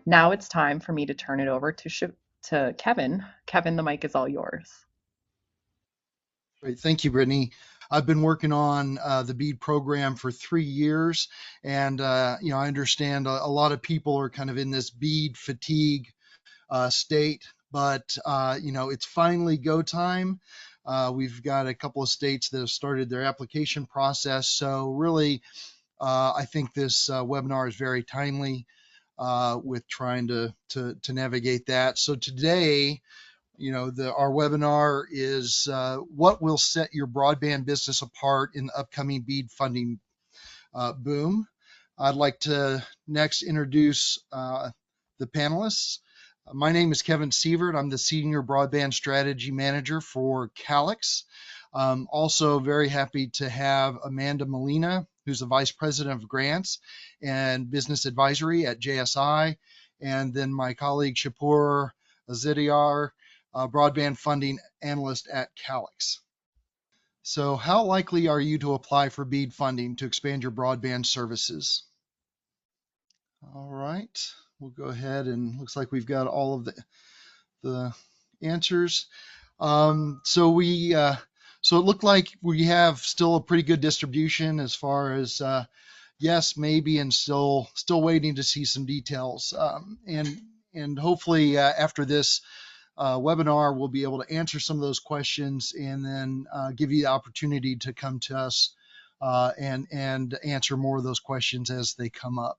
Now it's time for me to turn it over to Kevin. Kevin, the mic is all yours. Great. Thank you, Brittany. I've been working on the BEAD program for 3 years, and I understand a lot of people are kind of in this BEAD fatigue state, but it's finally go time. We've got a couple of states that have started their application process, so really, I think this webinar is very timely with trying to navigate that. So today, our webinar is what will set your broadband business apart in the upcoming BEAD funding boom. I'd like to next introduce the panelists. My name is Kevin Sievert. I'm the Senior Broadband Strategy Manager for Calix. Also very happy to have Amanda Molina, who's the Vice President of Grants and Business Advisory at JSI, and then my colleague Shapur Azidyar, Broadband Funding Analyst at Calix. So how likely are you to apply for BEAD funding to expand your broadband services? All right, we'll go ahead and looks like we've got all of the answers. So it looked like we have still a pretty good distribution as far as yes, maybe, and still waiting to see some details. And hopefully after this webinar, we'll be able to answer some of those questions and then give you the opportunity to come to us and answer more of those questions as they come up.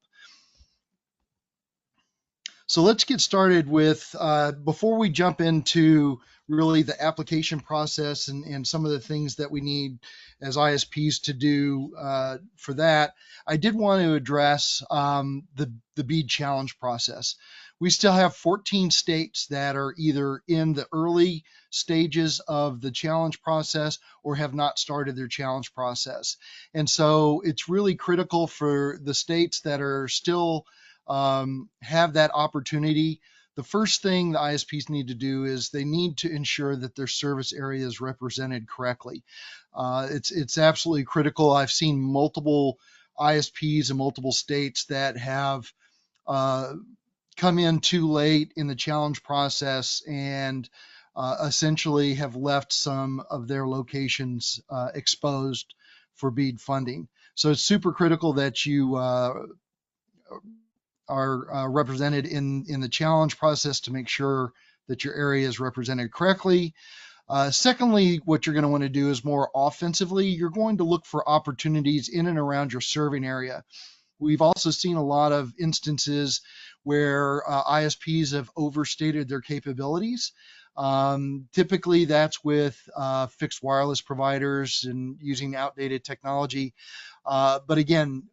So let's get started with, before we jump into really the application process and some of the things that we need as ISPs to do for that, I did want to address the BEAD challenge process. We still have 14 states that are either in the early stages of the challenge process or have not started their challenge process. And so it's really critical for the states that are still have that opportunity. The first thing the ISPs need to do is they need to ensure that their service area is represented correctly. It's absolutely critical. I've seen multiple ISPs in multiple states that have come in too late in the challenge process and essentially have left some of their locations exposed for BEAD funding. So it's super critical that you are represented in the challenge process to make sure that your area is represented correctly. Secondly, what you're going to want to do is more offensively, you're going to look for opportunities in and around your serving area. We've also seen a lot of instances where ISPs have overstated their capabilities. Typically that's with fixed wireless providers and using outdated technology. But again,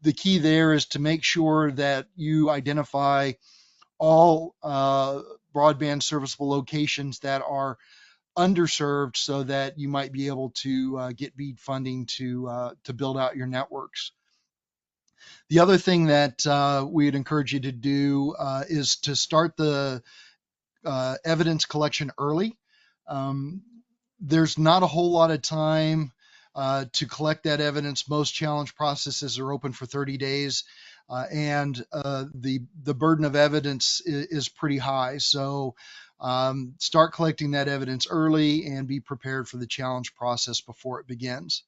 the key there is to make sure that you identify all broadband serviceable locations that are underserved so that you might be able to get BEAD funding to build out your networks. The other thing that we'd encourage you to do is to start the evidence collection early. There's not a whole lot of time to collect that evidence. Most challenge processes are open for 30 days, and the burden of evidence is pretty high. So start collecting that evidence early and be prepared for the challenge process before it begins.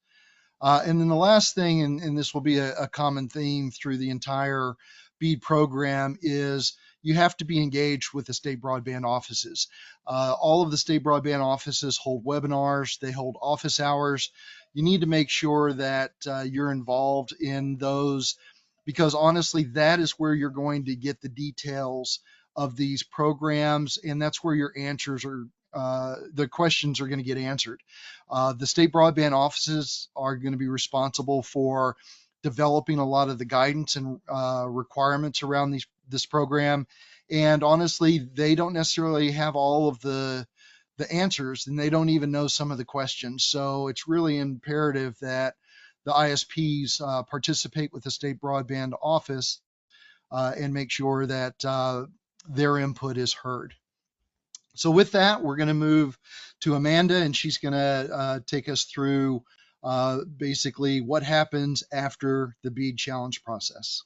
And then the last thing, and this will be a common theme through the entire BEAD program, is you have to be engaged with the state broadband offices. All of the state broadband offices hold webinars, they hold office hours. You need to make sure that you're involved in those, because honestly, that is where you're going to get the details of these programs, and that's where your answers are. The questions are going to get answered. The state broadband offices are going to be responsible for developing a lot of the guidance and requirements around this program. And honestly, they don't necessarily have all of the answers, and they don't even know some of the questions. So it's really imperative that the ISPs participate with the state broadband office and make sure that their input is heard. So with that, we're going to move to Amanda, and she's going to take us through basically what happens after the BEAD challenge process.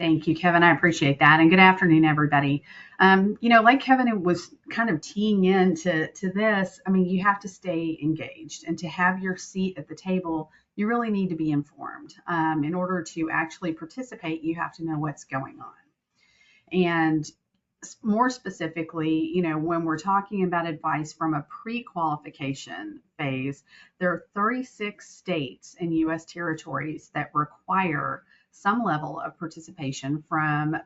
Thank you, Kevin. I appreciate that. And good afternoon, everybody. Like Kevin was kind of teeing into this, I mean, you have to stay engaged, and to have your seat at the table, you really need to be informed. In order to actually participate, you have to know what's going on. And more specifically, when we're talking about advice from a pre-qualification phase, there are 36 states and U.S. territories that require some level of participation from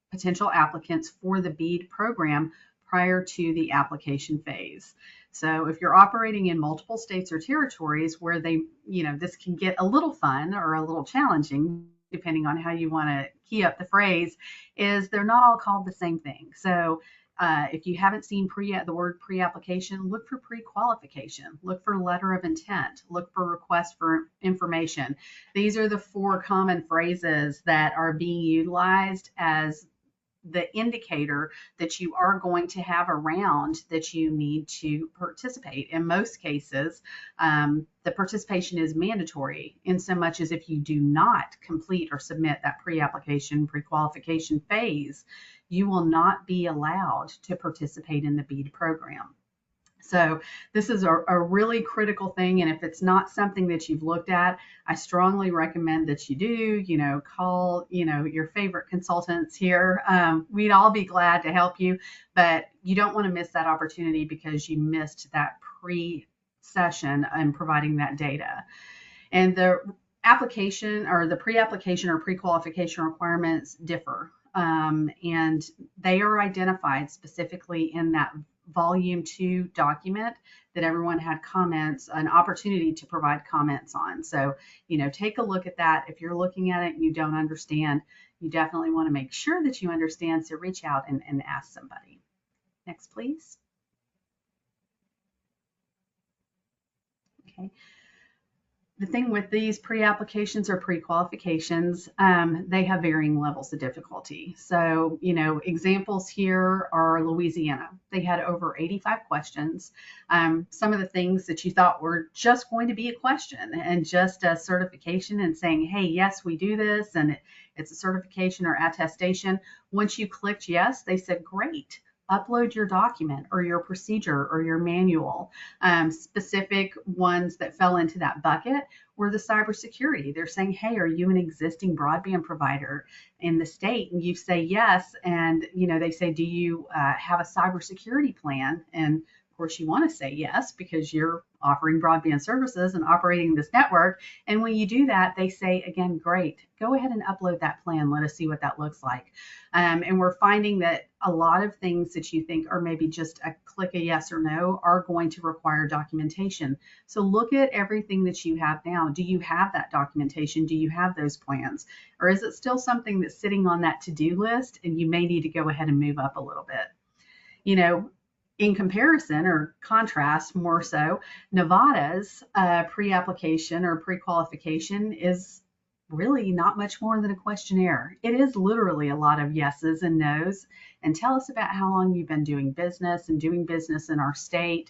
potential applicants for the BEAD program prior to the application phase. So if you're operating in multiple states or territories where this can get a little fun or a little challenging, depending on how you want to key up the phrase, is they're not all called the same thing. So if you haven't seen the word pre-application, look for pre-qualification, look for letter of intent, look for request for information. These are the 4 common phrases that are being utilized as the indicator that you are going to have around that you need to participate. In most cases, the participation is mandatory, in so much as if you do not complete or submit that pre-application, pre-qualification phase, you will not be allowed to participate in the BEAD program. So this is a really critical thing. And if it's not something that you've looked at, I strongly recommend that you do, call, your favorite consultants here. We'd all be glad to help you, but you don't want to miss that opportunity because you missed that pre-session and providing that data. And the application or the pre-application or pre-qualification requirements differ. And they are identified specifically in that volume 2 document that everyone had an opportunity to provide comments on. So, take a look at that. If you're looking at it and you don't understand, you definitely want to make sure that you understand. So reach out and ask somebody. Next, please. Okay. The thing with these pre-applications or pre-qualifications, they have varying levels of difficulty. So, examples here are Louisiana. They had over 85 questions. Some of the things that you thought were just going to be a question and just a certification and saying, hey, yes, we do this, and it's a certification or attestation. Once you clicked yes, they said, great. Upload your document or your procedure or your manual. Specific ones that fell into that bucket were the cybersecurity. They're saying, hey, are you an existing broadband provider in the state? And you say yes. And, they say, do you have a cybersecurity plan? And of course, you want to say yes because you're offering broadband services and operating this network. And when you do that, they say, again, great, go ahead and upload that plan. Let us see what that looks like. And we're finding that a lot of things that you think are maybe just a click a yes or no are going to require documentation. So look at everything that you have now. Do you have that documentation? Do you have those plans? Or is it still something that's sitting on that to-do list and you may need to go ahead and move up a little bit? In comparison or contrast, more so, Nevada's pre-application or pre-qualification is really not much more than a questionnaire. It is literally a lot of yeses and nos. And tell us about how long you've been doing business and doing business in our state,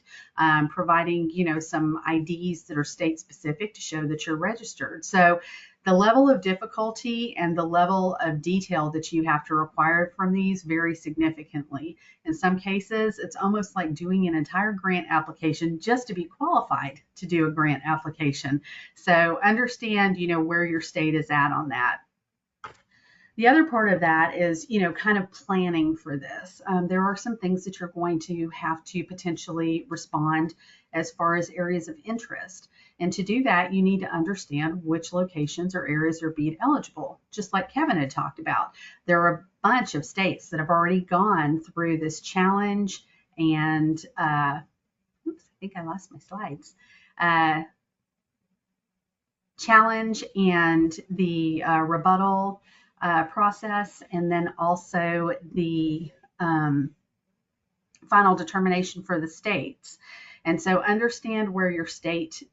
providing, some IDs that are state specific to show that you're registered. So the level of difficulty and the level of detail that you have to require from these vary significantly. In some cases, it's almost like doing an entire grant application just to be qualified to do a grant application. So understand, where your state is at on that. The other part of that is, kind of planning for this. There are some things that you're going to have to potentially respond as far as areas of interest. And to do that, you need to understand which locations or areas are BEAD eligible, just like Kevin had talked about. There are a bunch of states that have already gone through this challenge and, I think I lost my slides. Challenge and the rebuttal process, and then also the final determination for the states. And so understand where your state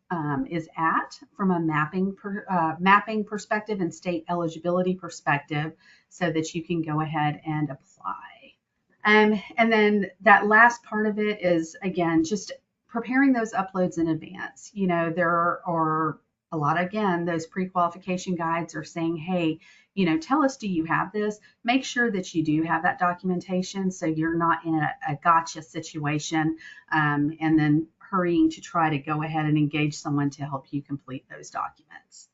is at from a mapping perspective and state eligibility perspective so that you can go ahead and apply. And then that last part of it is, again, just preparing those uploads in advance. There are a lot, again, those pre-qualification guides are saying, hey, you know, tell us, do you have this? Make sure that you do have that documentation so you're not in a gotcha situation, and then hurrying to try to go ahead and engage someone to help you complete those documents.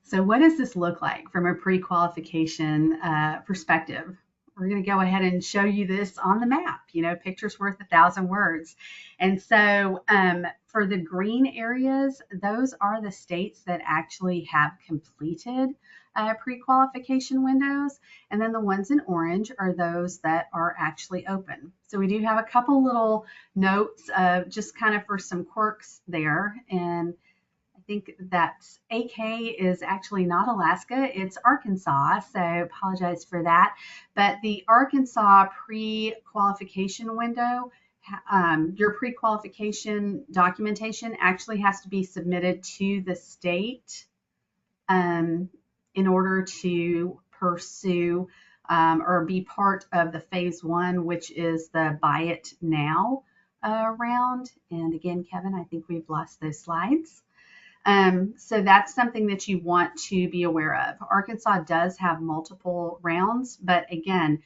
So what does this look like from a pre-qualification perspective? We're going to go ahead and show you this on the map. You know, picture's worth 1,000 words. And so for the green areas, those are the states that actually have completed pre-qualification windows. And then the ones in orange are those that are actually open. So we do have a couple little notes just kind of for some quirks there. And I think that AK is actually not Alaska, it's Arkansas, so apologize for that. But the Arkansas pre-qualification window, your pre-qualification documentation actually has to be submitted to the state in order to pursue or be part of the phase one, which is the Buy It Now round. And again, Kevin, I think we've lost those slides. So that's something that you want to be aware of. Arkansas does have multiple rounds, but again,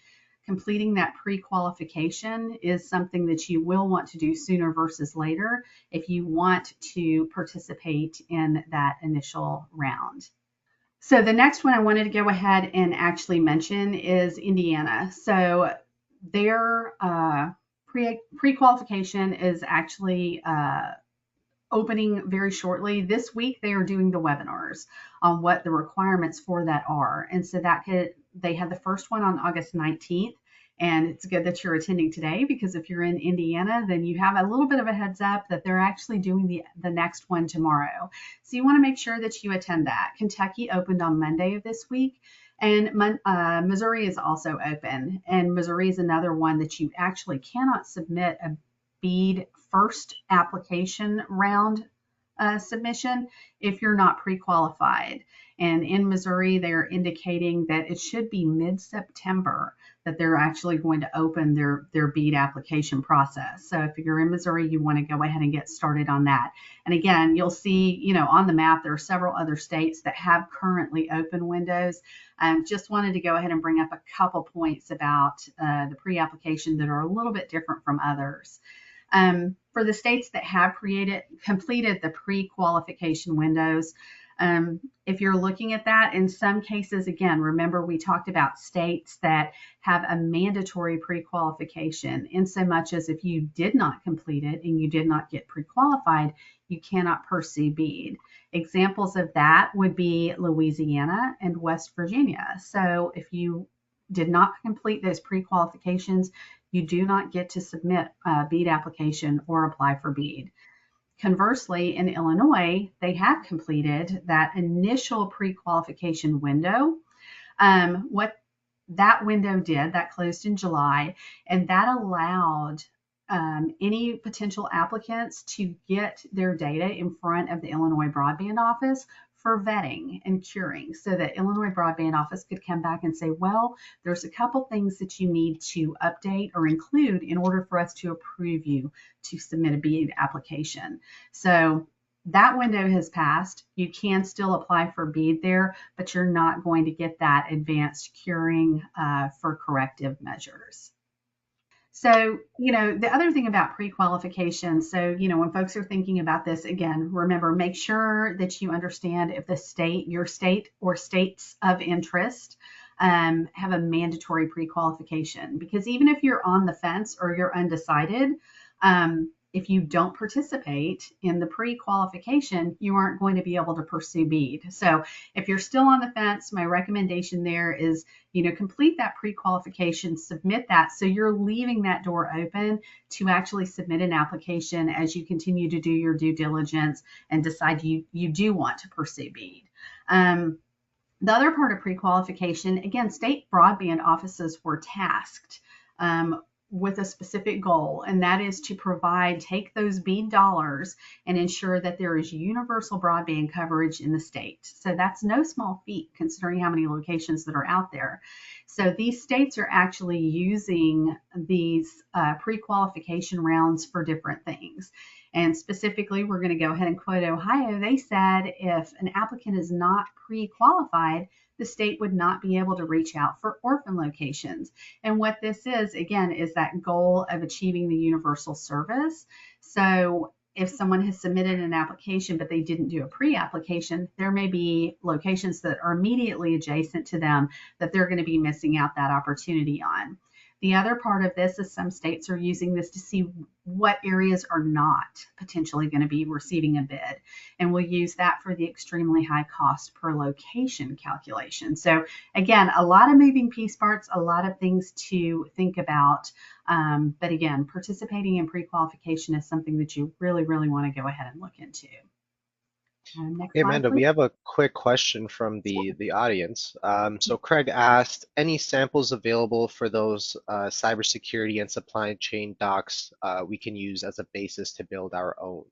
completing that pre-qualification is something that you will want to do sooner versus later if you want to participate in that initial round. So the next one I wanted to go ahead and actually mention is Indiana. So their pre-qualification is actually opening very shortly. This week they are doing the webinars on what the requirements for that are. And so they had the first one on August 19th. And it's good that you're attending today, because if you're in Indiana, then you have a little bit of a heads up that they're actually doing the next one tomorrow. So you want to make sure that you attend that. Kentucky opened on Monday of this week, and Missouri is also open. And Missouri is another one that you actually cannot submit a BEAD first application round submission if you're not pre-qualified. And in Missouri, they're indicating that it should be mid-September that they're actually going to open their BEAD application process. So if you're in Missouri, you want to go ahead and get started on that. And again, you'll see, you know, on the map, there are several other states that have currently open windows. Just wanted to go ahead and bring up a couple points about the pre-application that are a little bit different from others. For the states that have completed the pre-qualification windows, if you're looking at that, in some cases, again, remember we talked about states that have a mandatory pre-qualification, in so much as if you did not complete it and you did not get pre-qualified, you cannot pursue BEAD. Examples of that would be Louisiana and West Virginia. So if you did not complete those pre-qualifications, you do not get to submit a BEAD application or apply for BEAD. Conversely, in Illinois, they have completed that initial pre-qualification window. What that window did, that closed in July, and that allowed any potential applicants to get their data in front of the Illinois Broadband Office for vetting and curing, so that Illinois Broadband Office could come back and say, well, there's a couple things that you need to update or include in order for us to approve you to submit a BEAD application. So that window has passed. You can still apply for BEAD there, but you're not going to get that advanced curing for corrective measures. So, you know, the other thing about pre-qualification, so, you know, when folks are thinking about this, again, remember, make sure that you understand if the state, your state or states of interest have a mandatory pre-qualification. Because even if you're on the fence or you're undecided, if you don't participate in the pre-qualification, you aren't going to be able to pursue BEAD. So if you're still on the fence, my recommendation there is, you know, complete that pre-qualification, submit that, so you're leaving that door open to actually submit an application as you continue to do your due diligence and decide you do want to pursue BEAD. The other part of pre-qualification, again, state broadband offices were tasked with a specific goal, and that is to take those BEAD dollars and ensure that there is universal broadband coverage in the state. So that's no small feat considering how many locations that are out there. So these states are actually using these pre-qualification rounds for different things. And specifically, we're going to go ahead and quote Ohio. They said if an applicant is not pre-qualified, the state would not be able to reach out for orphan locations. And what this is, again, is that goal of achieving the universal service. So if someone has submitted an application but they didn't do a pre-application, there may be locations that are immediately adjacent to them that they're going to be missing out that opportunity on. The other part of this is some states are using this to see what areas are not potentially going to be receiving a bid. And we'll use that for the extremely high cost per location calculation. So again, a lot of moving piece parts, a lot of things to think about. But again, participating in pre-qualification is something that you really, really want to go ahead and look into. Next Hey, slide, Amanda, please. we have a quick question from the audience. So Craig asked, any samples available for those cybersecurity and supply chain docs we can use as a basis to build our own?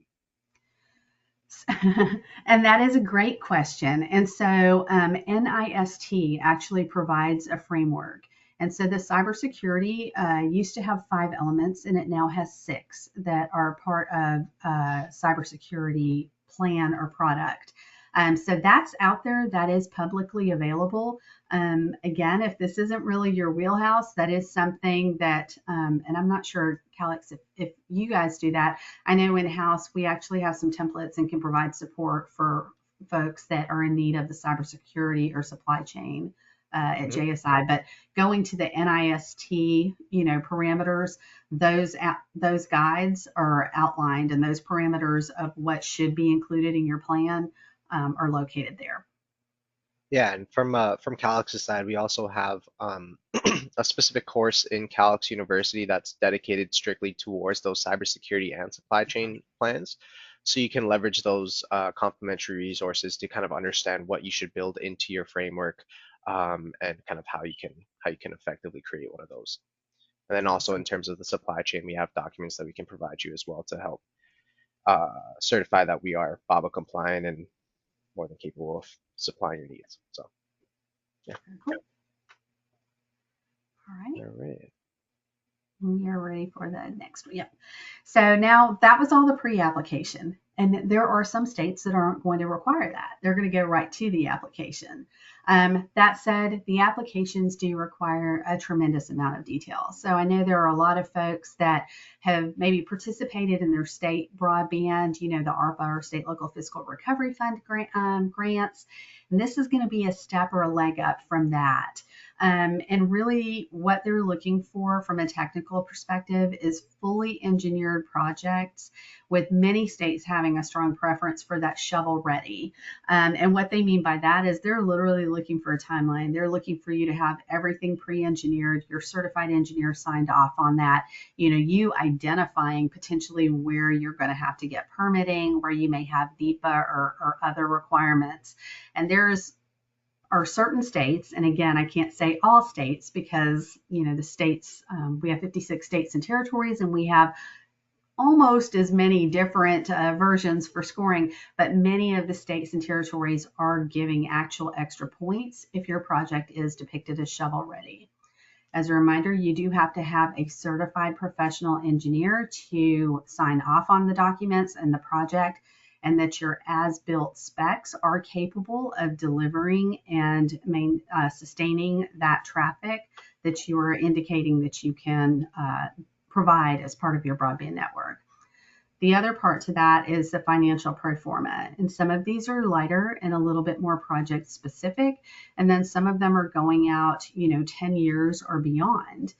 And that is a great question. And so NIST actually provides a framework. And so the cybersecurity used to have 5 elements, and it now has 6 that are part of cybersecurity plan or product. So that's out there, that is publicly available. Again, if this isn't really your wheelhouse, that is something that, and I'm not sure, Calix, if you guys do that. I know in-house we actually have some templates and can provide support for folks that are in need of the cybersecurity or supply chain at JSI. But going to the NIST, parameters, those guides are outlined, and those parameters of what should be included in your plan are located there. Yeah, and from Calix's side, we also have a specific course in Calix University that's dedicated strictly towards those cybersecurity and supply chain plans. So you can leverage those complementary resources to kind of understand what you should build into your framework, and kind of how you can effectively create one of those. And then also in terms of the supply chain, we have documents that we can provide you as well to help certify that we are BABA compliant and more than capable of supplying your needs. So, yeah. Cool. All right. All right. We are ready for the next one. Yep. So now that was all the pre-application. And there are some states that aren't going to require that. They're going to go right to the application. That said, the applications do require a tremendous amount of detail. So I know there are a lot of folks that have maybe participated in their state broadband, the ARPA or State Local Fiscal Recovery Fund grants. And this is going to be a step or a leg up from that. And really what they're looking for from a technical perspective is fully engineered projects, with many states having a strong preference for that shovel ready. And what they mean by that is they're literally looking for a timeline. They're looking for you to have everything pre-engineered, your certified engineer signed off on that, you identifying potentially where you're going to have to get permitting, where you may have DEPA or other requirements. And are certain states, and again, I can't say all states because, the states, we have 56 states and territories, and we have almost as many different versions for scoring, but many of the states and territories are giving actual extra points if your project is depicted as shovel ready. As a reminder, you do have to have a certified professional engineer to sign off on the documents and the project, and that your as-built specs are capable of delivering and sustaining that traffic that you are indicating that you can provide as part of your broadband network. The other part to that is the financial pro forma. And some of these are lighter and a little bit more project specific. And then some of them are going out, 10 years or beyond,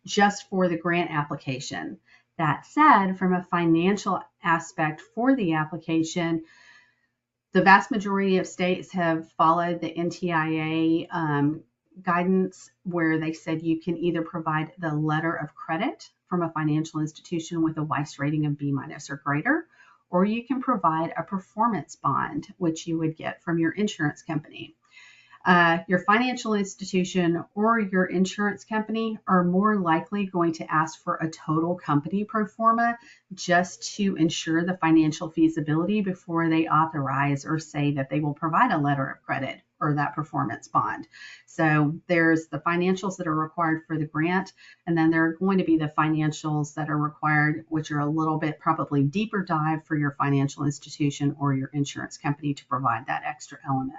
just for the grant application. That said, from a financial aspect for the application, the vast majority of states have followed the NTIA guidance, where they said you can either provide the letter of credit from a financial institution with a WISE rating of B- or greater, or you can provide a performance bond, which you would get from your insurance company. Your financial institution or your insurance company are more likely going to ask for a total company pro forma just to ensure the financial feasibility before they authorize or say that they will provide a letter of credit or that performance bond. So there's the financials that are required for the grant, and then there are going to be the financials that are required, which are a little bit probably deeper dive for your financial institution or your insurance company to provide that extra element.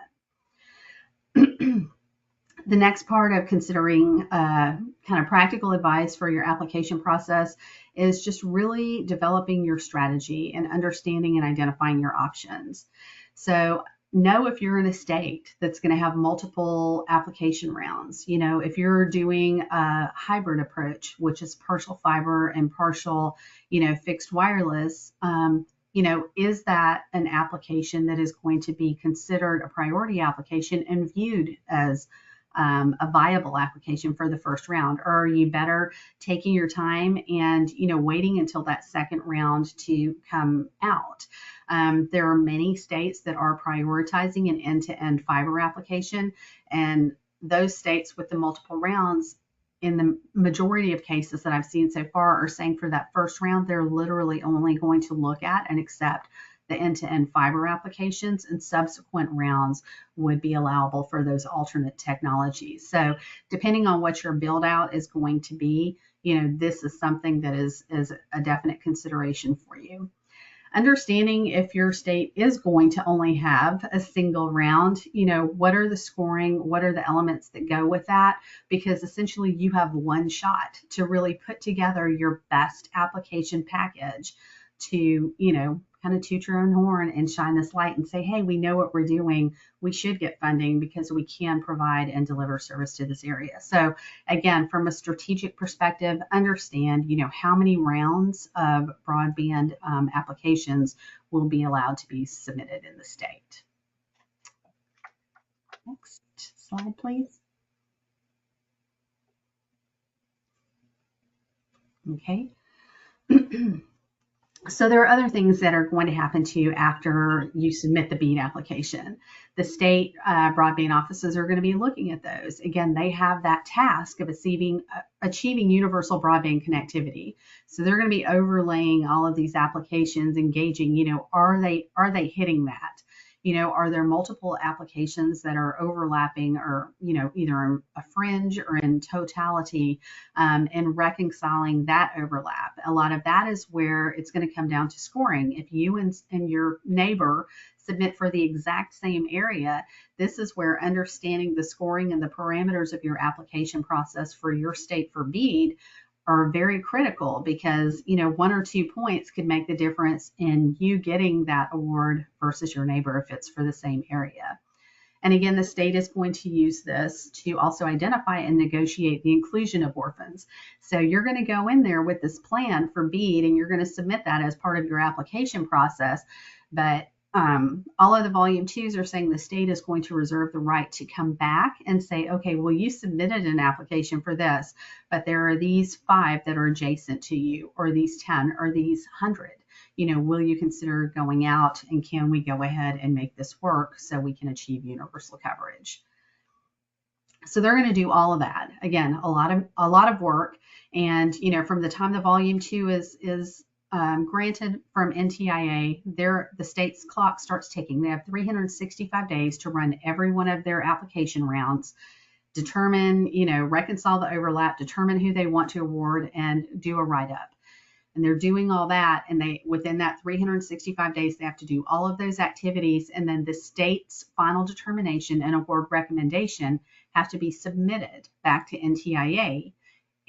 The next part of considering kind of practical advice for your application process is just really developing your strategy and understanding and identifying your options. So know if you're in a state that's going to have multiple application rounds. You know, if you're doing a hybrid approach, which is partial fiber and partial, fixed wireless, is that an application that is going to be considered a priority application and viewed as a viable application for the first round? Or are you better taking your time and waiting until that second round to come out? There are many states that are prioritizing an end-to-end fiber application, and those states with the multiple rounds, in the majority of cases that I've seen so far, are saying for that first round they're literally only going to look at and accept the end-to-end fiber applications, and subsequent rounds would be allowable for those alternate technologies. So depending on what your build out is going to be, this is something that is a definite consideration for you. Understanding if your state is going to only have a single round, what are the scoring, what are the elements that go with that? Because essentially you have one shot to really put together your best application package to, kind of toot your own horn and shine this light and say, hey, we know what we're doing. We should get funding because we can provide and deliver service to this area. So again, from a strategic perspective, understand, how many rounds of broadband applications will be allowed to be submitted in the state. Next slide, please. Okay. So there are other things that are going to happen to you after you submit the BEAD application. The state broadband offices are going to be looking at those. Again, they have that task of achieving universal broadband connectivity. So they're going to be overlaying all of these applications, engaging, are they hitting that? Are there multiple applications that are overlapping or, either in a fringe or in totality, and reconciling that overlap? A lot of that is where it's going to come down to scoring. If you and your neighbor submit for the exact same area, this is where understanding the scoring and the parameters of your application process for your state for BEAD are very critical, because 1 or 2 points could make the difference in you getting that award versus your neighbor if it's for the same area. And again, the state is going to use this to also identify and negotiate the inclusion of orphans. So you're going to go in there with this plan for BEAD and you're going to submit that as part of your application process. But all of the volume 2s are saying the state is going to reserve the right to come back and say, okay, well, you submitted an application for this, but there are these 5 that are adjacent to you, or these 10, or these 100. Will you consider going out, and can we go ahead and make this work so we can achieve universal coverage? So they're going to do all of that. Again, a lot of work. And from the time the volume 2 is granted from NTIA, the state's clock starts ticking. They have 365 days to run every one of their application rounds, determine, reconcile the overlap, determine who they want to award, and do a write-up. And they're doing all that, and within that 365 days, they have to do all of those activities, and then the state's final determination and award recommendation have to be submitted back to NTIA.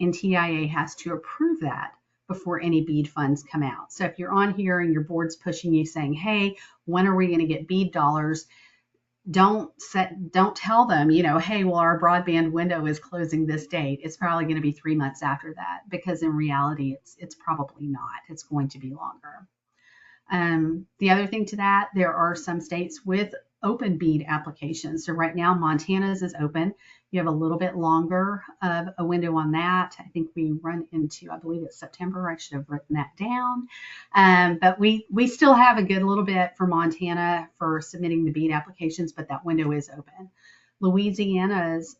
NTIA has to approve that before any BEAD funds come out. So if you're on here and your board's pushing you saying, hey, when are we going to get BEAD dollars? Don't tell them, hey, well, our broadband window is closing this date. It's probably going to be 3 months after that, because in reality, it's probably not. It's going to be longer. The other thing to that, there are some states with open BEAD applications. So right now, Montana's is open. You have a little bit longer of a window on that. I think we run into, I believe it's September. I should have written that down. But we still have a good little bit for Montana for submitting the BEAD applications, but that window is open. Louisiana's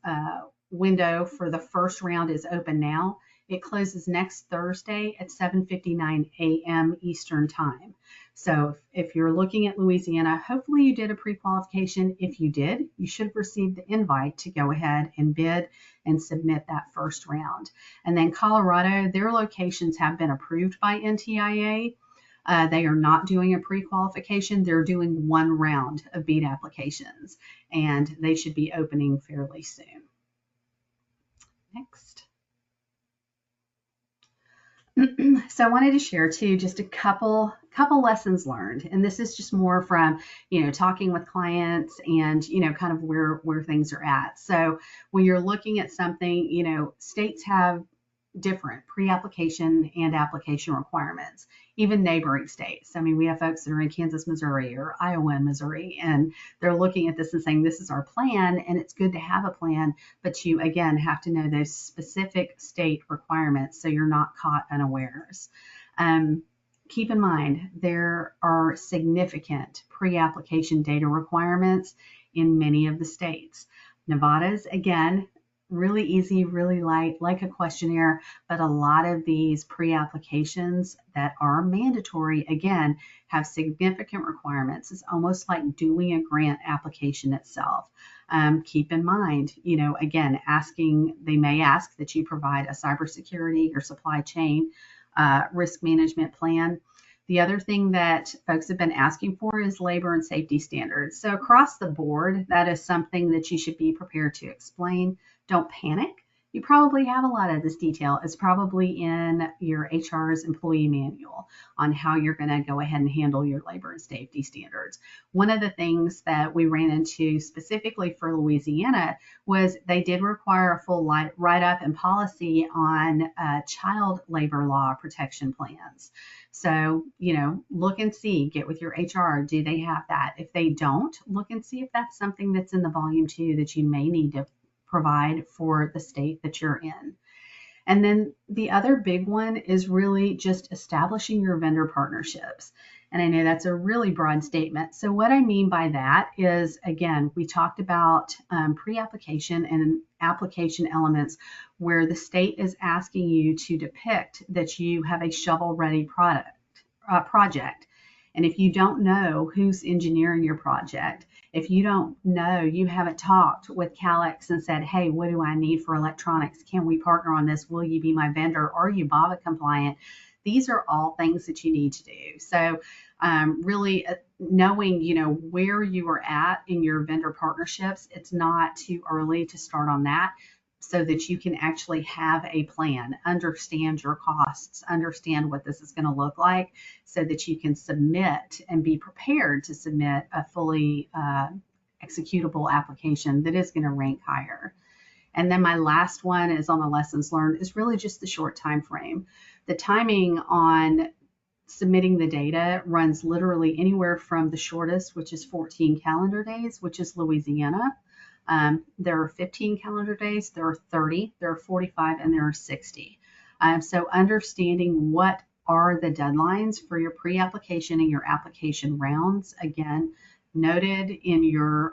window for the first round is open now. It closes next Thursday at 7:59 a.m. Eastern Time. So if you're looking at Louisiana, hopefully you did a pre-qualification. If you did, you should have received the invite to go ahead and bid and submit that first round. And then Colorado, their locations have been approved by NTIA. They are not doing a pre-qualification. They're doing one round of BEAD applications, and they should be opening fairly soon. Next. So I wanted to share too just a couple lessons learned, and this is just more from talking with clients and kind of where things are at. So when you're looking at something, states have different pre-application and application requirements, even neighboring states. I mean, we have folks that are in Kansas, Missouri, or Iowa and Missouri, and they're looking at this and saying, this is our plan, and it's good to have a plan, but you, again, have to know those specific state requirements so you're not caught unawares. Keep in mind, there are significant pre-application data requirements in many of the states. Nevada's, again, really easy, really light, like a questionnaire, but a lot of these pre-applications that are mandatory, again, have significant requirements. It's almost like doing a grant application itself. Keep in mind, again, they may ask that you provide a cybersecurity or supply chain risk management plan. The other thing that folks have been asking for is labor and safety standards. So across the board, that is something that you should be prepared to explain. Don't panic. You probably have a lot of this detail. It's probably in your HR's employee manual on how you're going to go ahead and handle your labor and safety standards. One of the things that we ran into specifically for Louisiana was they did require a full write-up and policy on child labor law protection plans. So, look and see, get with your HR. Do they have that? If they don't, look and see if that's something that's in the volume 2 that you may need to provide for the state that you're in. And then the other big one is really just establishing your vendor partnerships. And I know that's a really broad statement. So what I mean by that is, again, we talked about pre-application and application elements where the state is asking you to depict that you have a shovel-ready project. And if you don't know who's engineering your project, if you don't know, you haven't talked with Calix and said, hey, what do I need for electronics? Can we partner on this? Will you be my vendor? Are you BABA compliant? These are all things that you need to do. So really knowing, where you are at in your vendor partnerships, it's not too early to start on that, so that you can actually have a plan, understand your costs, understand what this is going to look like, so that you can submit and be prepared to submit a fully executable application that is going to rank higher. And then my last one is on the lessons learned is really just the short time frame. The timing on submitting the data runs literally anywhere from the shortest, which is 14 calendar days, which is Louisiana. There are 15 calendar days, there are 30, there are 45, and there are 60. So understanding what are the deadlines for your pre-application and your application rounds, again, noted in your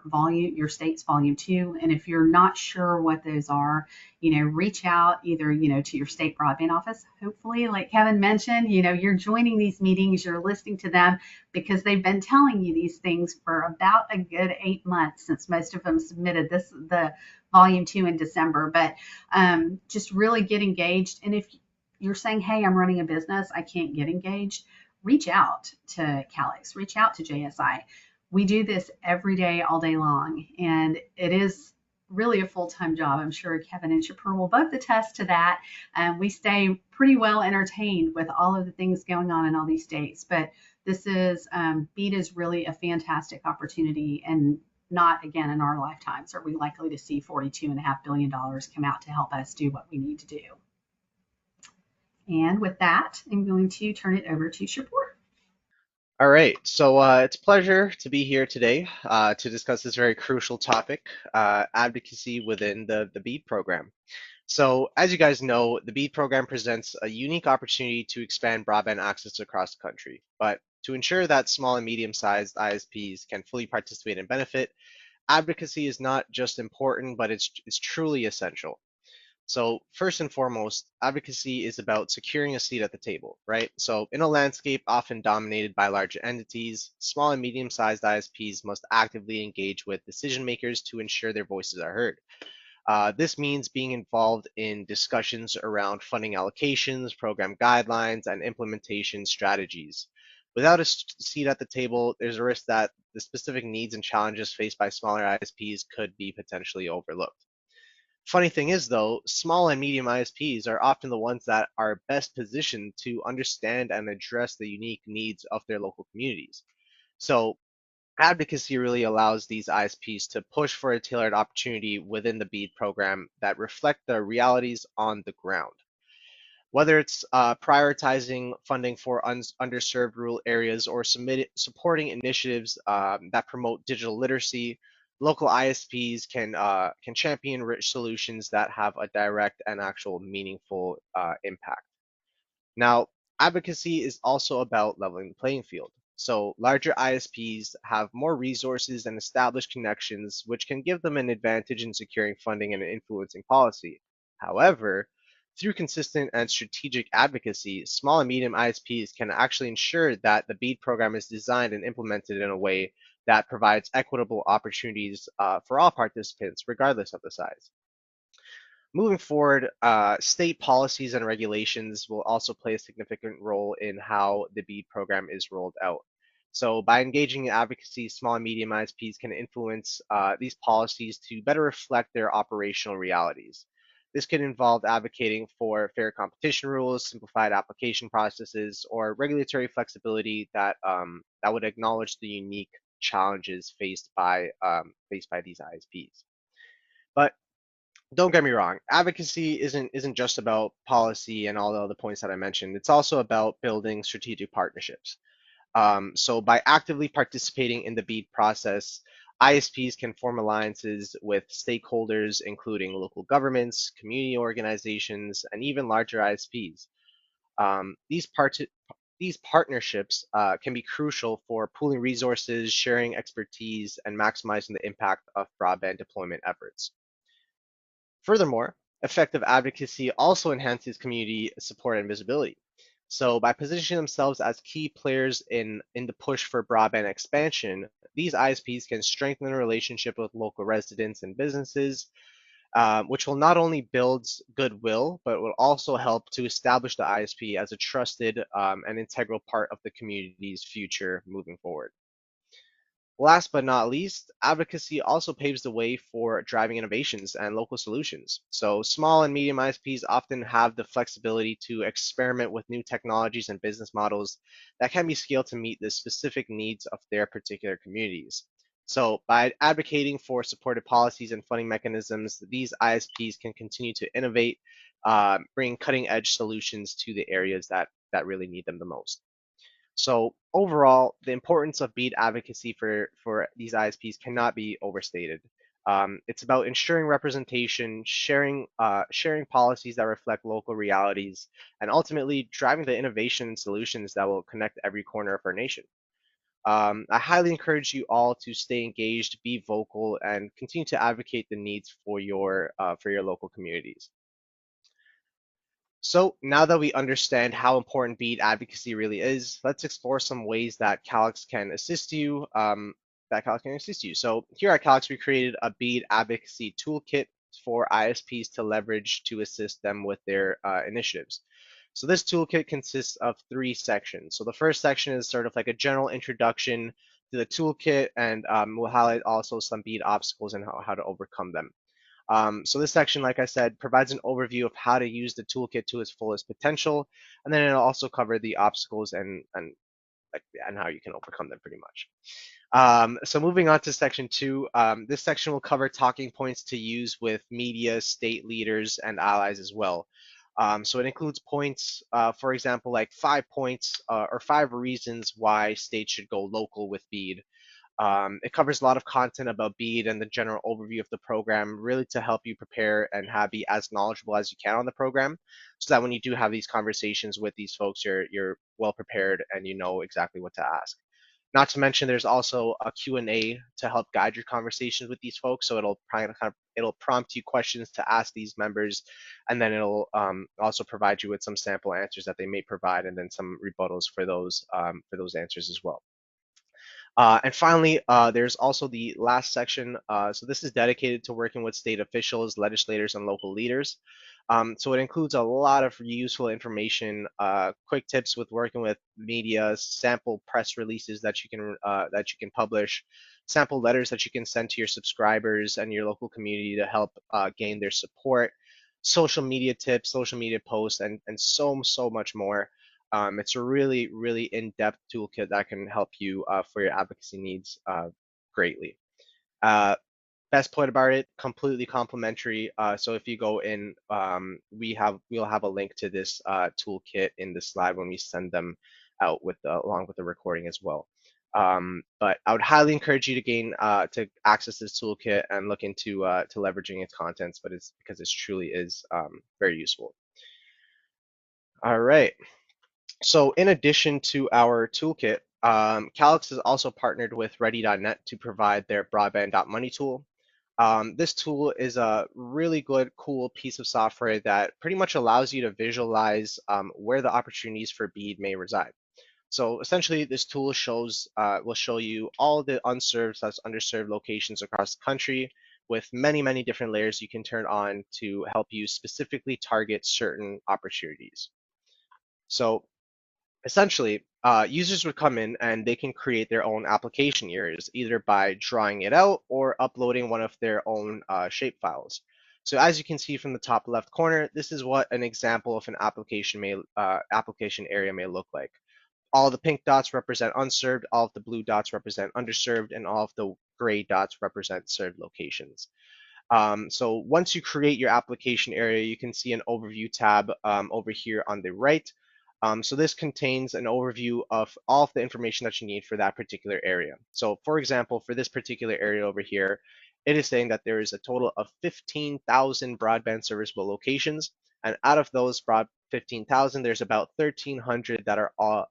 state's volume 2. And if you're not sure what those are, reach out either, to your state broadband office. Hopefully, like Kevin mentioned, you're joining these meetings, you're listening to them because they've been telling you these things for about a good 8 months since most of them submitted the volume 2 in December. But just really get engaged. And if you're saying, hey, I'm running a business, I can't get engaged, reach out to Calix, reach out to JSI. We do this every day, all day long, and it is really a full-time job. I'm sure Kevin and Shapur will both attest to that. We stay pretty well entertained with all of the things going on in all these states, but this is, BEAD is really a fantastic opportunity, and not, again, in our lifetimes are we likely to see $42.5 billion come out to help us do what we need to do. And with that, I'm going to turn it over to Shapur. All right, so it's a pleasure to be here today to discuss this very crucial topic, advocacy within the BEAD program. So as you guys know, the BEAD program presents a unique opportunity to expand broadband access across the country. But to ensure that small and medium-sized ISPs can fully participate and benefit, advocacy is not just important, but it's truly essential. So first and foremost, advocacy is about securing a seat at the table, right? So in a landscape often dominated by larger entities, small and medium-sized ISPs must actively engage with decision makers to ensure their voices are heard. This means being involved in discussions around funding allocations, program guidelines, and implementation strategies. Without a seat at the table, there's a risk that the specific needs and challenges faced by smaller ISPs could be potentially overlooked. Funny thing is, though, small and medium ISPs are often the ones that are best positioned to understand and address the unique needs of their local communities. So, advocacy really allows these ISPs to push for a tailored opportunity within the BEAD program that reflect the realities on the ground. Whether it's prioritizing funding for underserved rural areas or supporting initiatives that promote digital literacy, local ISPs can champion rich solutions that have a direct and actual meaningful impact. Now, advocacy is also about leveling the playing field. So, larger ISPs have more resources and established connections, which can give them an advantage in securing funding and influencing policy. However, through consistent and strategic advocacy, small and medium ISPs can actually ensure that the BEAD program is designed and implemented in a way that provides equitable opportunities for all participants, regardless of the size. Moving forward, state policies and regulations will also play a significant role in how the BEAD program is rolled out. So, by engaging in advocacy, small and medium ISPs can influence these policies to better reflect their operational realities. This could involve advocating for fair competition rules, simplified application processes, or regulatory flexibility that would acknowledge the unique challenges faced by these ISPs. But don't get me wrong, advocacy isn't just about policy and all the other points that I mentioned. It's also about building strategic partnerships. So by actively participating in the BEAD process, ISPs can form alliances with stakeholders, including local governments, community organizations, and even larger ISPs. These partnerships can be crucial for pooling resources, sharing expertise, and maximizing the impact of broadband deployment efforts. Furthermore, effective advocacy also enhances community support and visibility. So, by positioning themselves as key players in the push for broadband expansion, these ISPs can strengthen the relationship with local residents and businesses, which will not only build goodwill, but will also help to establish the ISP as a trusted and integral part of the community's future moving forward. Last but not least, advocacy also paves the way for driving innovations and local solutions. So, small and medium ISPs often have the flexibility to experiment with new technologies and business models that can be scaled to meet the specific needs of their particular communities. So, by advocating for supported policies and funding mechanisms, these ISPs can continue to innovate, bring cutting edge solutions to the areas that really need them the most. So overall, the importance of BEAD advocacy for these ISPs cannot be overstated. It's about ensuring representation, sharing policies that reflect local realities, and ultimately driving the innovation and solutions that will connect every corner of our nation. I highly encourage you all to stay engaged, be vocal, and continue to advocate the needs for your local communities. So now that we understand how important BEAD advocacy really is, let's explore some ways that Calix can assist you. So here at Calix, we created a BEAD advocacy toolkit for ISPs to leverage to assist them with their initiatives. So this toolkit consists of three sections. So the first section is sort of like a general introduction to the toolkit, and we'll highlight also some BEAD obstacles and how to overcome them. So this section, like I said, provides an overview of how to use the toolkit to its fullest potential, and then it'll also cover the obstacles and how you can overcome them pretty much. So moving on to section two, this section will cover talking points to use with media, state leaders, and allies as well. So it includes points, for example, like 5 points or 5 reasons why states should go local with BEAD. It covers a lot of content about BEAD and the general overview of the program, really to help you prepare and be as knowledgeable as you can on the program, so that when you do have these conversations with these folks, you're well prepared and you know exactly what to ask. Not to mention, there's also a Q&A to help guide your conversations with these folks. So it'll prompt you questions to ask these members, and then it'll also provide you with some sample answers that they may provide, and then some rebuttals for those answers as well. And finally, there's also the last section. So this is dedicated to working with state officials, legislators, and local leaders. So it includes a lot of useful information, quick tips with working with media, sample press releases that you can publish, sample letters that you can send to your subscribers and your local community to help gain their support, social media tips, social media posts, and so much more. It's a really, really in-depth toolkit that can help you for your advocacy needs greatly. Uh, Best part about it, completely complimentary. So if you go in, we'll have a link to this toolkit in the slide when we send them out with along with the recording as well. But I would highly encourage you to to access this toolkit and look into to leveraging its contents, but it's because it truly is very useful. All right. So in addition to our toolkit, Calix has also partnered with Ready.net to provide their broadband.money tool. This tool is a really good, cool piece of software that pretty much allows you to visualize where the opportunities for BEAD may reside. So essentially, this tool will show you all the underserved locations across the country with many different layers you can turn on to help you specifically target certain opportunities. So essentially, users would come in and they can create their own application areas, either by drawing it out or uploading one of their own shape files. So as you can see from the top left corner, this is what an example of an application area may look like. All the pink dots represent unserved, all of the blue dots represent underserved, and all of the gray dots represent served locations. So once you create your application area, you can see an overview tab over here on the right. So this contains an overview of all of the information that you need for that particular area. So for example, for this particular area over here, it is saying that there is a total of 15,000 broadband serviceable locations. And out of those 15,000, there's about 1,300 that are all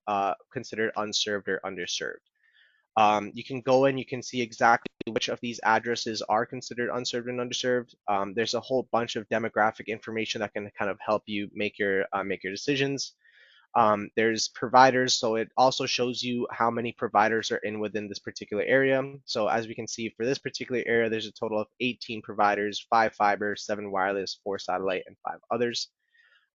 considered unserved or underserved. You can go in, you can see exactly which of these addresses are considered unserved and underserved. There's a whole bunch of demographic information that can kind of help you make your decisions. There's providers, so it also shows you how many providers are within this particular area. So as we can see for this particular area, there's a total of 18 providers, 5 fiber, 7 wireless, 4 satellite, and 5 others.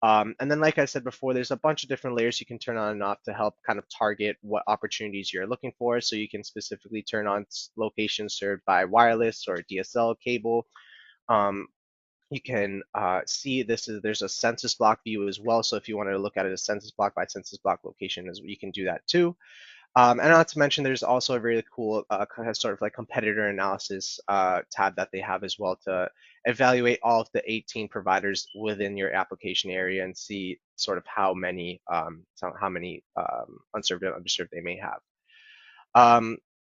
And then, like I said before, there's a bunch of different layers you can turn on and off to help kind of target what opportunities you're looking for. So you can specifically turn on locations served by wireless or DSL cable. You can see there's a census block view as well. So if you wanted to look at it as census block by census block location, you can do that too. And not to mention, there's also a really cool kind of sort of like competitor analysis tab that they have as well to evaluate all of the 18 providers within your application area and see sort of how many unserved and underserved they may have.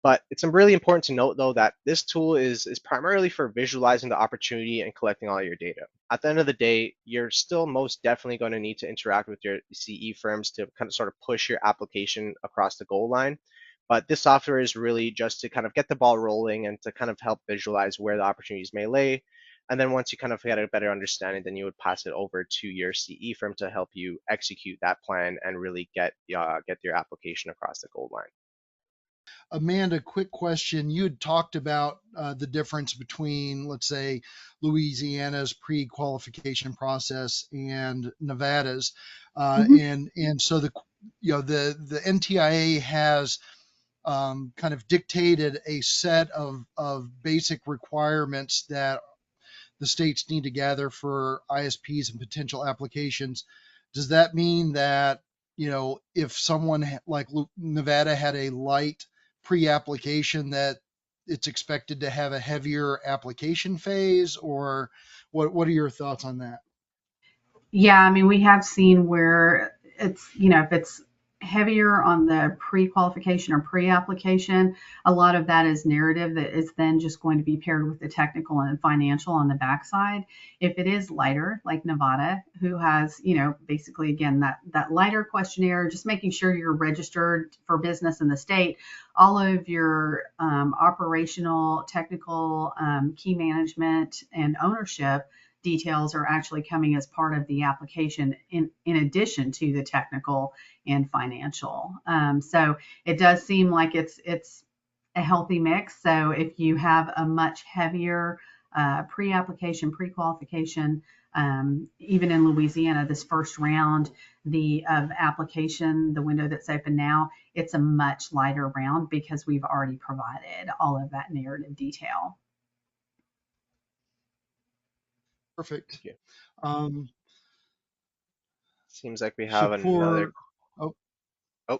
But it's really important to note, though, that this tool is primarily for visualizing the opportunity and collecting all your data. At the end of the day, you're still most definitely going to need to interact with your CE firms to kind of sort of push your application across the goal line. But this software is really just to kind of get the ball rolling and to kind of help visualize where the opportunities may lay. And then once you kind of get a better understanding, then you would pass it over to your CE firm to help you execute that plan and really get your application across the goal line. Amanda, quick question. You had talked about the difference between, let's say, Louisiana's pre-qualification process and Nevada's, and so the NTIA has kind of dictated a set of basic requirements that the states need to gather for ISPs and potential applications. Does that mean that, if someone like Nevada had a light pre-application, that it's expected to have a heavier application phase, or what are your thoughts on that? Yeah, I mean, we have seen where it's, if it's heavier on the pre-qualification or pre-application. A lot of that is narrative that is then just going to be paired with the technical and financial on the backside. If it is lighter, like Nevada, who has, basically again that lighter questionnaire, just making sure you're registered for business in the state, all of your operational, technical, key management, and ownership details are actually coming as part of the application in addition to the technical and financial. So it does seem like it's a healthy mix. So if you have a much heavier pre-application, pre-qualification, even in Louisiana, this first round of application, the window that's open now, it's a much lighter round because we've already provided all of that narrative detail. Perfect. Yeah. Um, Seems like we have another. Shapur, oh, Oh,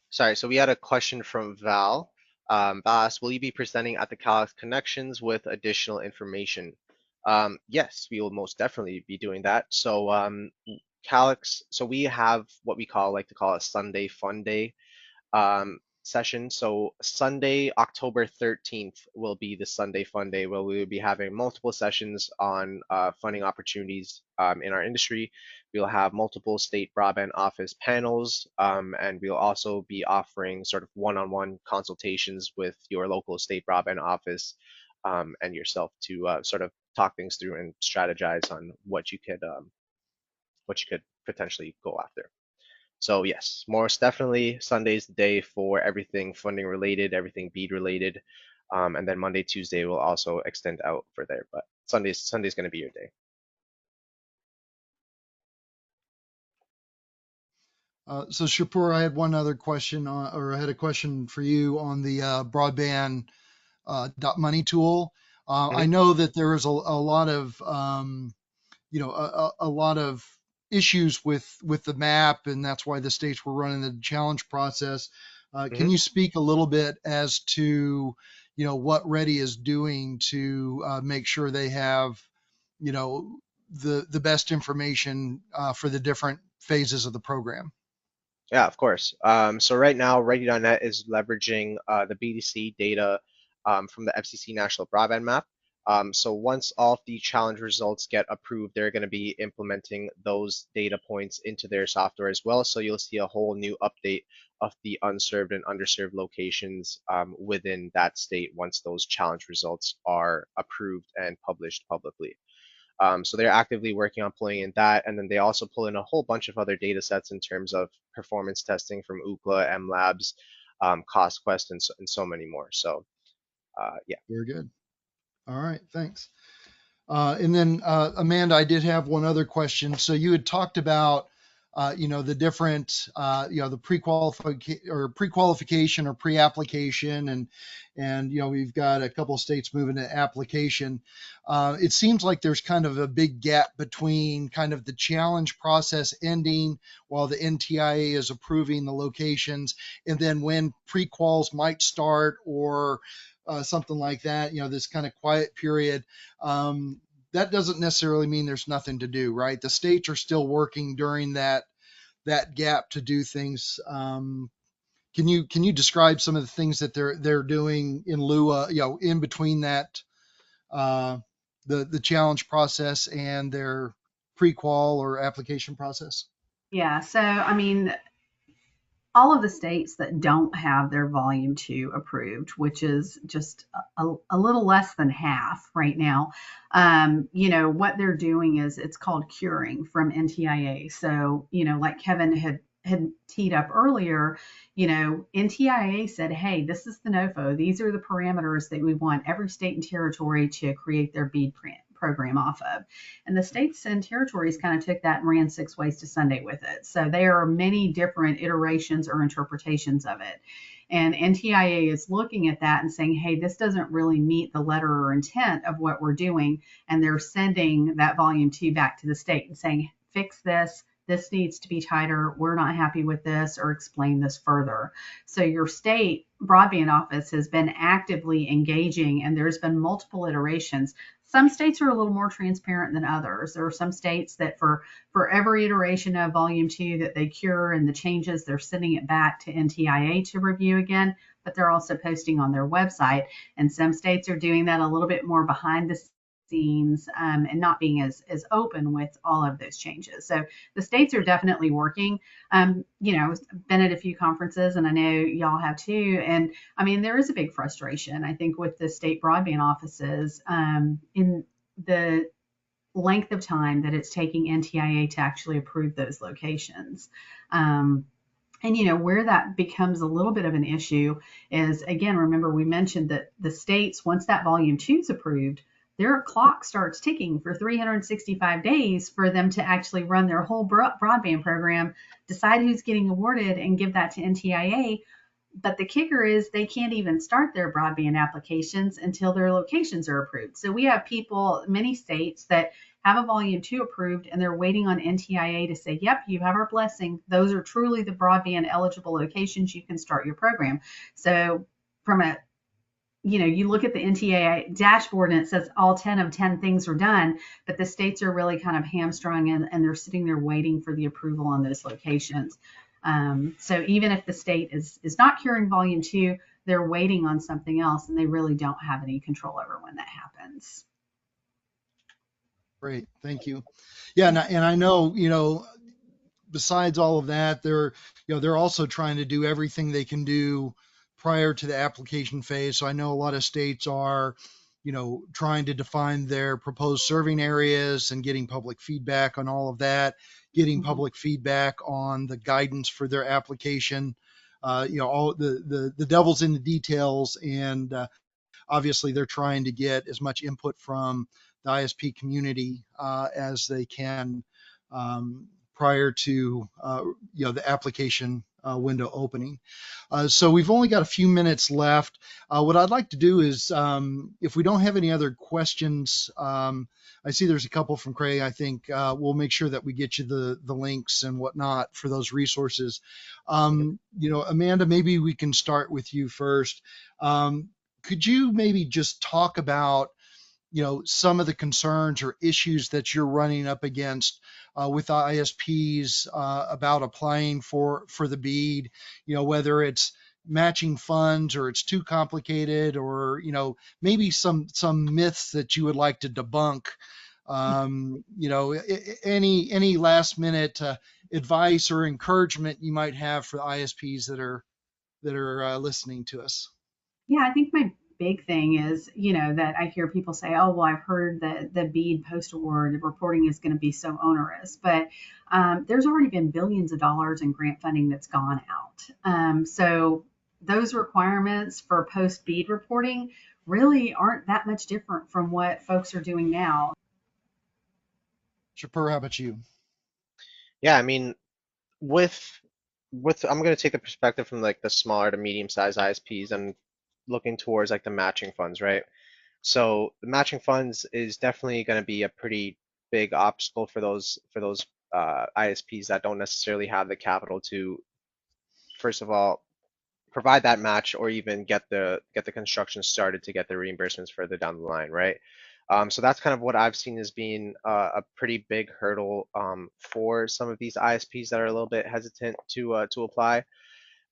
sorry. So we had a question from Val. Val asked, will you be presenting at the Calix Connections with additional information? Yes, we will most definitely be doing that. So Calix, so we have what we like to call a Sunday Fun Day session. So Sunday, October 13th will be the Sunday Fun Day where we will be having multiple sessions on funding opportunities in our industry. We'll have multiple state broadband office panels, and we'll also be offering sort of one-on-one consultations with your local state broadband office and yourself to sort of talk things through and strategize on what you could potentially go after. So yes, most definitely Sunday's the day for everything funding related, everything BEAD related, and then Monday, Tuesday will also extend out for there. But Sunday's going to be your day. so Shapur, I had one other question, or I had a question for you on the broadband .money tool. I Mhm. know that there is a lot of a lot of issues with the map, and that's why the states were running the challenge process. Can Mhm. you speak a little bit as to what Ready is doing to make sure they have you know the best information for the different phases of the program? Yeah, of course. So right now, Ready.net is leveraging the BDC data from the FCC National Broadband Map. So once all of the challenge results get approved, they're going to be implementing those data points into their software as well. So you'll see a whole new update of the unserved and underserved locations within that state once those challenge results are approved and published publicly. So they're actively working on pulling in that, and then they also pull in a whole bunch of other data sets in terms of performance testing from Ookla, MLabs, CostQuest, and so many more. So yeah. Very good. All right, thanks. And then Amanda, I did have one other question. So you had talked about, the different, the pre-qualification or pre-application, and we've got a couple of states moving to application. It seems like there's kind of a big gap between kind of the challenge process ending while the NTIA is approving the locations, and then when pre-quals might start or something like that. This kind of quiet period. That doesn't necessarily mean there's nothing to do, right? The states are still working during that gap to do things. Can you describe some of the things that they're doing in lieu of, in between that the challenge process and their pre-qual or application process? Yeah, so I mean, all of the states that don't have their volume two approved, which is just a little less than half right now, what they're doing is it's called curing from NTIA. So, like Kevin had teed up earlier, NTIA said, hey, this is the NOFO. These are the parameters that we want every state and territory to create their BEAD program off of. And the states and territories kind of took that and ran 6 ways to Sunday with it. So there are many different iterations or interpretations of it. And NTIA is looking at that and saying, hey, this doesn't really meet the letter or intent of what we're doing. And they're sending that volume 2 back to the state and saying, fix this, this needs to be tighter, we're not happy with this, or explain this further. So your state broadband office has been actively engaging, and there's been multiple iterations. Some states are a little more transparent than others. There are some states that for every iteration of volume 2 that they cure and the changes, they're sending it back to NTIA to review again, but they're also posting on their website. And some states are doing that a little bit more behind the scenes, and not being as open with all of those changes. So the states are definitely working. Been at a few conferences, and I know y'all have too. And I mean, there is a big frustration, I think, with the state broadband offices, in the length of time that it's taking NTIA to actually approve those locations. And where that becomes a little bit of an issue is, again, remember we mentioned that the states, once that volume 2 is approved, their clock starts ticking for 365 days for them to actually run their whole broadband program, decide who's getting awarded, and give that to NTIA. But the kicker is they can't even start their broadband applications until their locations are approved. So we have people, many states, that have a volume 2 approved, and they're waiting on NTIA to say, yep, you have our blessing. Those are truly the broadband eligible locations. You can start your program. So from you look at the NTIA dashboard and it says all 10 of 10 things are done, but the states are really kind of hamstrung, and they're sitting there waiting for the approval on those locations. So even if the state is not curing volume 2, they're waiting on something else, and they really don't have any control over when that happens. Great, thank you. Yeah, and I know, besides all of that, they're also trying to do everything they can do prior to the application phase. So I know a lot of states are, trying to define their proposed serving areas and getting public feedback on all of that, getting public feedback on the guidance for their application. All the devil's in the details, and obviously they're trying to get as much input from the ISP community as they can prior to the application window opening. So we've only got a few minutes left. What I'd like to do is, if we don't have any other questions, I see there's a couple from Craig. I think we'll make sure that we get you the links and whatnot for those resources. Amanda, maybe we can start with you first. Could you maybe just talk about some of the concerns or issues that you're running up against with ISPs about applying for the BEAD, whether it's matching funds or it's too complicated, or maybe some myths that you would like to debunk. Any last minute advice or encouragement you might have for the ISPs that are listening to us. Yeah, I think my big thing is, that I hear people say, oh, well, I've heard that the BEAD post-award reporting is going to be so onerous, but there's already been billions of dollars in grant funding that's gone out. So those requirements for post-BEAD reporting really aren't that much different from what folks are doing now. Shapur, how about you? Yeah, I mean, with I'm going to take the perspective from like the smaller to medium-sized ISPs and looking towards like the matching funds, right? So the matching funds is definitely going to be a pretty big obstacle for those ISPs that don't necessarily have the capital to, first of all, provide that match or even get the construction started to get the reimbursements further down the line, right? So that's kind of what I've seen as being a pretty big hurdle for some of these ISPs that are a little bit hesitant to apply.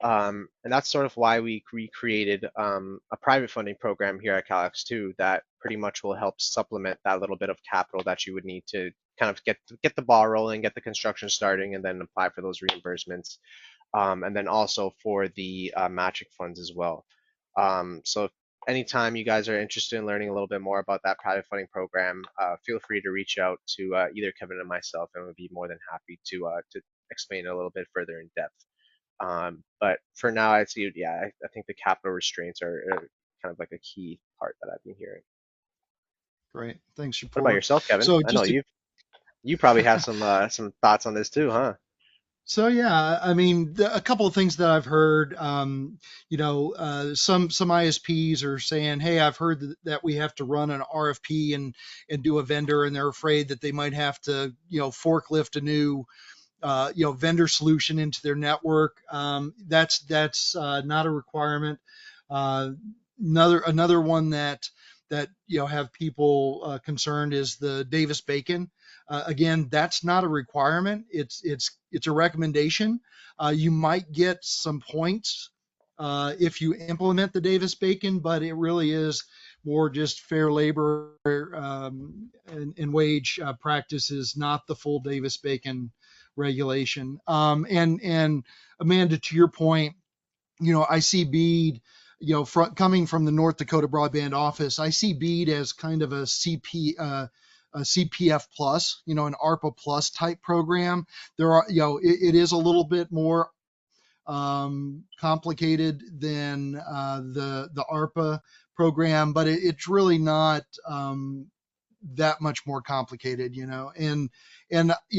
And that's sort of why we recreated a private funding program here at Calix too, that pretty much will help supplement that little bit of capital that you would need to kind of get the ball rolling, get the construction starting, and then apply for those reimbursements. And then also for the matching funds as well. So anytime you guys are interested in learning a little bit more about that private funding program, feel free to reach out to either Kevin or myself, and we'd be more than happy to explain it a little bit further in depth. But for now, I see, yeah, I think the capital restraints are kind of like a key part that I've been hearing. Great, thanks, Shapur. What about yourself, Kevin? So I know you probably have some thoughts on this too, huh? So yeah, I mean, a couple of things that I've heard, some ISPs are saying, hey, I've heard that we have to run an RFP and do a vendor, and they're afraid that they might have to, forklift a new vendor solution into their network. That's not a requirement. Another one that have people concerned is the Davis Bacon. Again, that's not a requirement. It's a recommendation. You might get some points if you implement the Davis Bacon, but it really is more just fair labor and wage practices, not the full Davis Bacon regulation. And Amanda, to your point, I see BEAD, coming from the North Dakota Broadband Office, I see BEAD as kind of a CPF plus, an ARPA plus type program. There are, it is a little bit more complicated than the ARPA program, but it's really not that much more complicated, and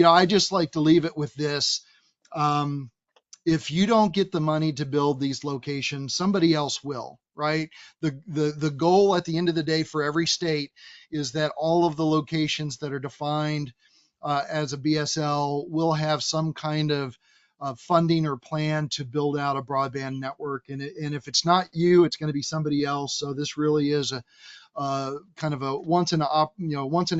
I just like to leave it with this. If you don't get the money to build these locations, somebody else will, right? The goal at the end of the day for every state is that all of the locations that are defined as a BSL will have some kind of funding or plan to build out a broadband network. And if it's not you, it's going to be somebody else. So this really is a kind of a once in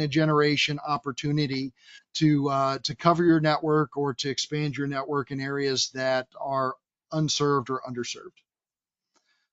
a generation opportunity to cover your network or to expand your network in areas that are unserved or underserved.